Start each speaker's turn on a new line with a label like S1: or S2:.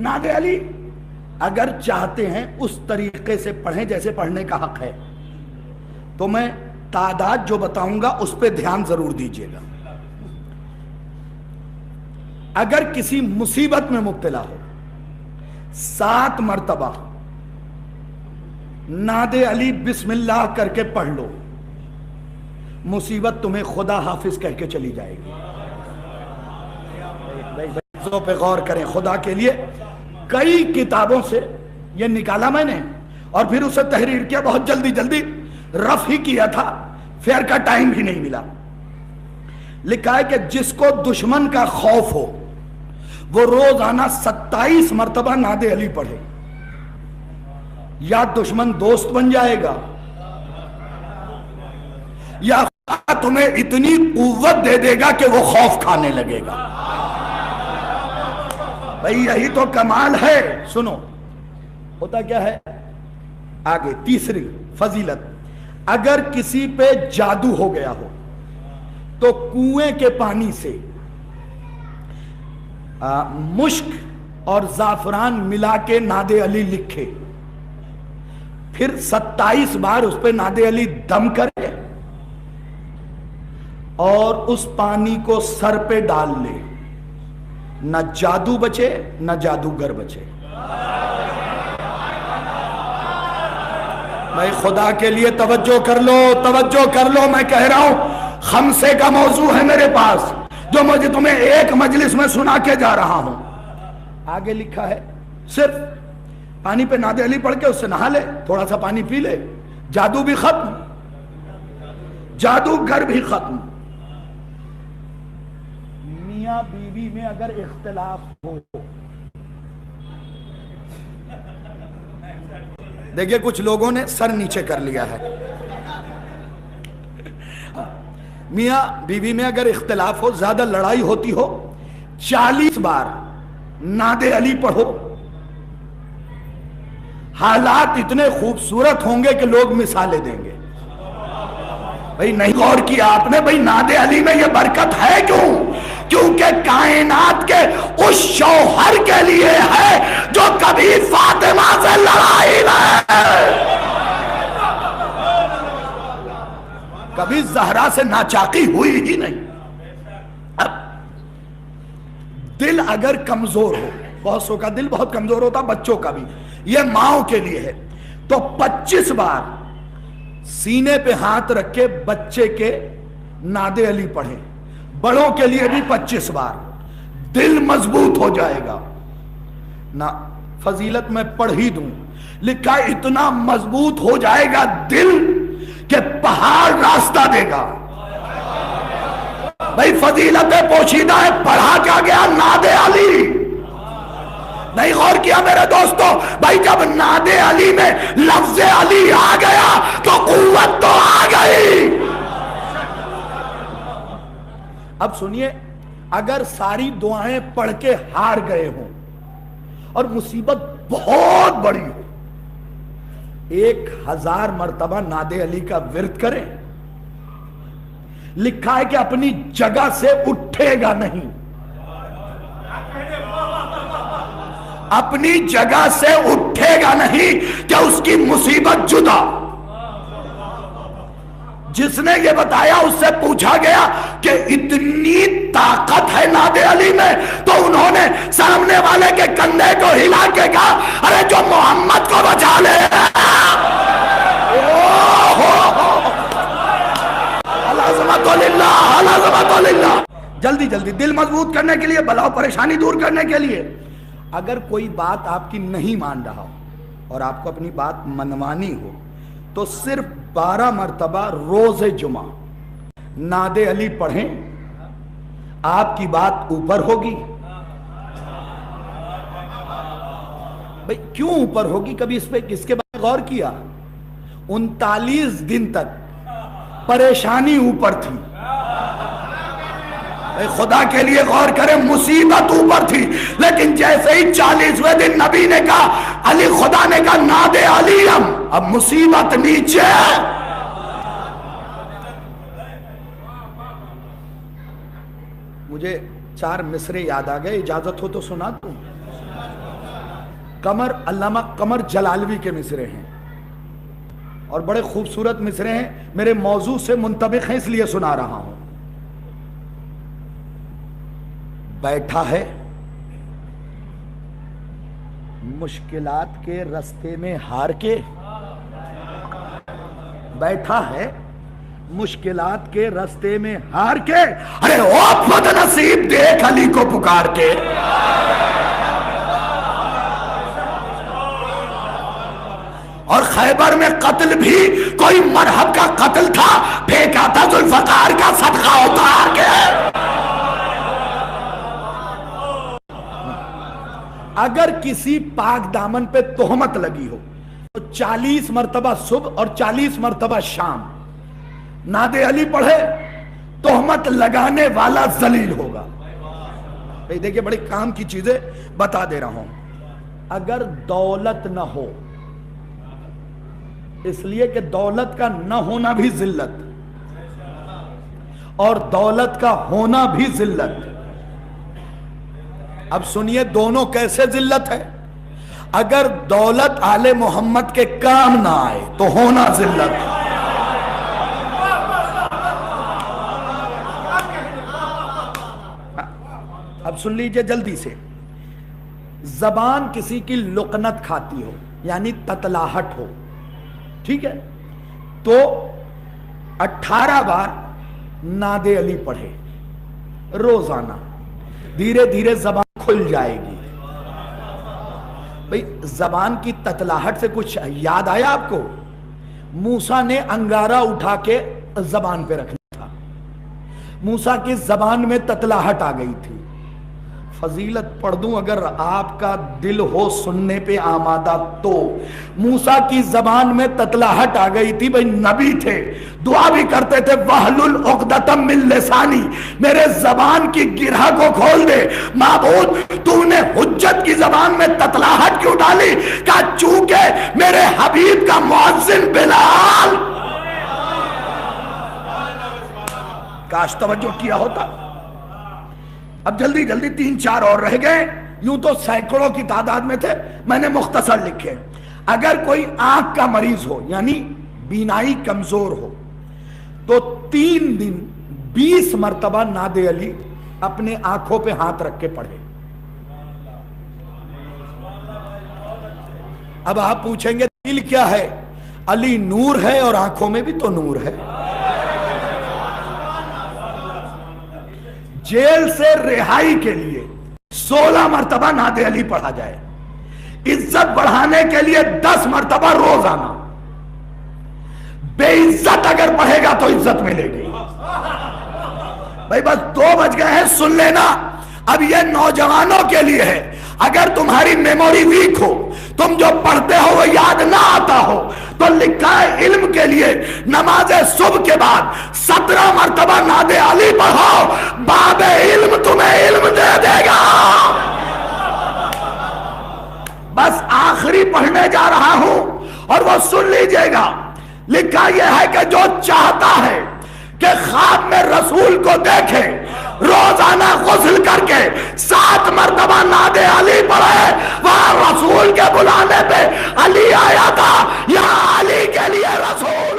S1: नादे अली अगर चाहते हैं उस तरीके से पढ़ें जैसे पढ़ने का हक है, तो मैं तादाद जो बताऊंगा उस पर ध्यान जरूर दीजिएगा। अगर किसी मुसीबत में मुब्तला हो 7 मरतबा नादे अली बिस्मिल्लाह करके पढ़ लो, मुसीबत तुम्हें खुदा हाफिज कह के चली जाएगी। पे गौर करें, खुदा के लिए कई किताबों से ये निकाला मैंने और फिर उसे तहरीर किया, बहुत जल्दी जल्दी रफ ही किया था, फेयर का टाइम भी नहीं मिला। लिखा है कि जिसको दुश्मन का खौफ हो वो रोजाना 27 मरतबा नादे अली पढ़े, या दुश्मन दोस्त बन जाएगा या तुम्हें इतनी कुव्वत दे देगा कि वो खौफ खाने लगेगा। भाई यही तो कमाल है। सुनो होता क्या है आगे, तीसरी फजीलत, अगर किसी पे जादू हो गया हो तो कुएं के पानी से मुश्क और जाफरान मिला के नादे अली लिखे, फिर 27 बार उस पे नादे अली दम करे और उस पानी को सर पे डाल ले, न जादू बचे न जादूगर बचे। भाई खुदा के लिए तवज्जो कर लो, तवज्जो कर लो, मैं कह रहा हूं खमसे का मौजू है मेरे पास जो मुझे तुम्हें एक मजलिस में सुना के जा रहा हूं। आगे लिखा है सिर्फ पानी पे नादे अली पढ़ के उससे नहा ले, थोड़ा सा पानी पी ले, जादू भी खत्म, जादूगर भी खत्म। मियां बीवी में अगर इख्तिलाफ हो, देखिए कुछ लोगों ने सर नीचे कर लिया है, मियां बीवी में अगर इख्तिलाफ हो, ज्यादा लड़ाई होती हो, 40 बार नादे अली पढ़ो, हालात इतने खूबसूरत होंगे कि लोग मिसालें देंगे। भाई नहीं गौर किया आपने, भाई नादे अली में ये बरकत है क्यों? क्योंकि कायनात के उस शौहर के लिए है जो कभी फातिमा से लड़ाई नहीं, कभी जहरा से नाचाकी हुई ही नहीं। अब दिल अगर कमजोर हो, बहुत सौ का दिल बहुत कमजोर होता, बच्चों का भी, ये माओ के लिए है, तो 25 बार सीने पे हाथ रख के बच्चे के नादे अली पढ़े, बड़ों के लिए भी 25 बार, दिल मजबूत हो जाएगा ना। फजीलत में पढ़ ही दूं, लिखा इतना मजबूत हो जाएगा दिल कि पहाड़ रास्ता देगा। भाई फजीलत पोशीदा है, पढ़ा क्या गया नादे अली, नहीं गौर किया मेरे दोस्तों। भाई जब नादे अली में लफ्ज़ अली आ गया तो कुव्वत तो आ गई। अब सुनिए, अगर सारी दुआएं पढ़ के हार गए हो और मुसीबत बहुत बड़ी हो, 1000 मरतबा नादे अली का विर्द करें। लिखा है कि अपनी जगह से उठेगा नहीं, अपनी जगह से उठेगा नहीं कि उसकी मुसीबत जुदा। जिसने ये बताया उससे पूछा गया कि इतनी ताकत है नादे अली में, तो उन्होंने सामने वाले के कंधे को हिला के कहा, अरे जो मोहम्मद को बचा ले। जल्दी जल्दी दिल मजबूत करने के लिए, बलाओ परेशानी दूर करने के लिए। अगर कोई बात आपकी नहीं मान रहा हो और आपको अपनी बात मनवानी हो, तो सिर्फ 12 मरतबा रोज़े जुमा नादे अली पढ़ें, आपकी बात ऊपर होगी। भाई क्यों ऊपर होगी? कभी इस पे किसके बारे में गौर किया? 39 दिन तक परेशानी ऊपर थी। खुदा के लिए गौर करें, मुसीबत ऊपर थी, लेकिन जैसे ही 40वें दिन नबी ने कहा, अली, खुदा ने कहा नादे अली हम, अब मुसीबत नीचे। मुझे 4 मिसरे याद आ गए, इजाजत हो तो सुना दूं। قمر علامہ قمر جلالوی کے مصرے ہیں اور بڑے خوبصورت مصرے ہیں، میرے موضوع سے منطبق ہیں اس لیے سنا رہا ہوں۔ بیٹھا ہے مشکلات کے رستے میں ہار کے، بیٹھا ہے مشکلات کے رستے میں ہار کے، ارے او بد نصیب دیکھ علی کو پکار کے، اور خیبر میں قتل بھی کوئی مرحب کا قتل تھا، پھینکا تھا ذوالفقار کا صدقہ اتار کے۔ اگر کسی پاک دامن پہ تہمت لگی ہو تو 40 مرتبہ صبح اور 40 مرتبہ شام نعت علی پڑھے، تہمت لگانے والا ذلیل ہوگا۔ دیکھیں بڑی کام کی چیزیں بتا دے رہا ہوں۔ اگر دولت نہ ہو، اس لیے کہ دولت کا نہ ہونا بھی ذلت اور دولت کا ہونا بھی ذلت۔ اب سنیے دونوں کیسے ذلت ہے۔ اگر دولت آل محمد کے کام نہ آئے تو ہونا ذلت۔ اب سن لیجئے جلدی سے، زبان کسی کی لقنت کھاتی ہو یعنی تتلاہٹ ہو، ٹھیک ہے، تو 18 بار نعت علی پڑھے روزانہ، دھیرے دھیرے زبان کھل جائے گی۔ بھئی زبان کی تتلاہٹ سے کچھ یاد آیا آپ کو؟ موسیٰ نے انگارہ اٹھا کے زبان پہ رکھنا تھا، موسیٰ کی زبان میں تتلاہٹ آ گئی تھی۔ فضیلت پڑھ دوں اگر آپ کا دل ہو سننے پہ آمادہ تو، موسیٰ کی زبان میں تتلاہٹ آ گئی تھی، بھئی نبی تھے، دعا بھی کرتے تھے وَحْلُلْ عُقْدَةً مِّن لِّسَانِی، میرے زبان کی گرہ کو کھول دے۔ معبود تو نے حجت کی زبان میں تتلاہٹ کیوں ڈالی؟ کہا چونکہ میرے حبیب کا مؤذن بلال، کاش توجہ کیا ہوتا۔ اب جلدی جلدی 3-4 اور رہ گئے، یوں تو سینکڑوں کی تعداد میں تھے، میں نے مختصر لکھے۔ اگر کوئی آنکھ کا مریض ہو یعنی بینائی کمزور ہو تو 3 دن 20 مرتبہ نعت علی اپنے آنکھوں پہ ہاتھ رکھ کے پڑھے۔ اب آپ پوچھیں گے دل کیا ہے؟ علی نور ہے اور آنکھوں میں بھی تو نور ہے۔ جیل سے رہائی کے لیے 16 مرتبہ نعت علی پڑھا جائے، عزت بڑھانے کے لیے 10 مرتبہ روزانہ، بے عزت اگر پڑھے گا تو عزت ملے گی۔ بھائی بس 2 بج گئے ہیں، سن لینا۔ اب یہ نوجوانوں کے لیے ہے، اگر تمہاری میموری ویک ہو، تم جو پڑھتے ہو وہ یاد نہ آتا ہو، تو لکھا ہے علم کے لیے نماز صبح کے بعد 17 مرتبہ نعت علی پڑھو، باب علم تمہیں علم دے دے گا۔ بس آخری پڑھنے جا رہا ہوں اور وہ سن لیجئے گا۔ لکھا یہ ہے کہ جو چاہتا ہے کہ خواب میں رسول کو دیکھے، روزانہ غسل کر کے 7 مرتبہ نعت علی پڑھے۔ وہاں رسول کے بلانے پہ علی آیا تھا، یہاں علی کے لیے رسول۔